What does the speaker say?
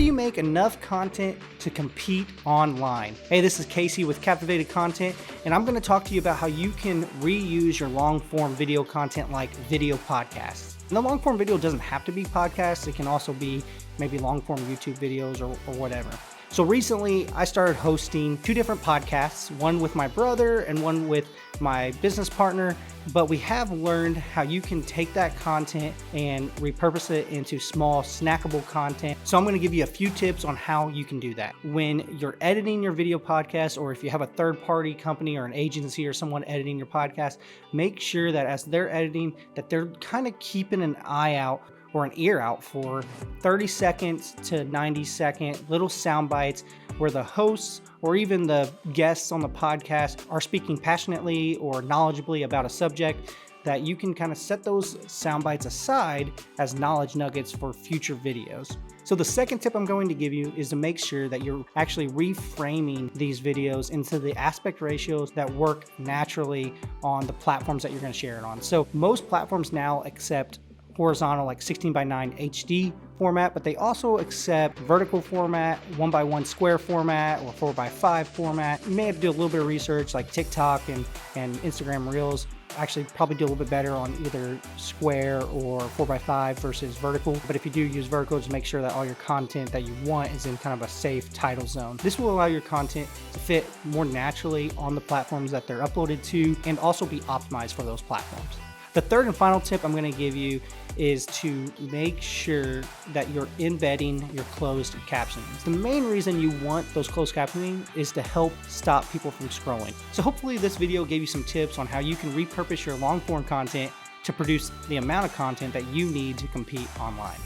do you make enough content to compete online? Hey, this is Casey with Captivated Content, and I'm going to talk to you about how you can reuse your long-form video content like video podcasts. And the long-form video doesn't have to be podcasts. It can also be maybe long-form YouTube videos or whatever. So recently, I started hosting 2 different podcasts, one with my brother and one with my business partner, but we have learned how you can take that content and repurpose it into small snackable content. So I'm going to give you a few tips on how you can do that. When you're editing your video podcast, or if you have a third-party company or an agency or someone editing your podcast, make sure that as they're editing, that they're kind of keeping an eye out or an ear out for 30 seconds to 90 second little sound bites where the hosts or even the guests on the podcast are speaking passionately or knowledgeably about a subject, that you can kind of set those sound bites aside as knowledge nuggets for future videos. So the second tip I'm going to give you is to make sure that you're actually reframing these videos into the aspect ratios that work naturally on the platforms that you're going to share it on. So most platforms now accept horizontal, like 16:9 HD format, but they also accept vertical format, 1:1 square format, or 4:5 format. You may have to do a little bit of research, like TikTok and Instagram Reels actually probably do a little bit better on either square or 4:5 versus vertical. But if you do use vertical, just make sure that all your content that you want is in kind of a safe title zone. This will allow your content to fit more naturally on the platforms that they're uploaded to and also be optimized for those platforms. The third and final tip I'm going to give you is to make sure that you're embedding your closed captioning. The main reason you want those closed captioning is to help stop people from scrolling. So hopefully this video gave you some tips on how you can repurpose your long form content to produce the amount of content that you need to compete online.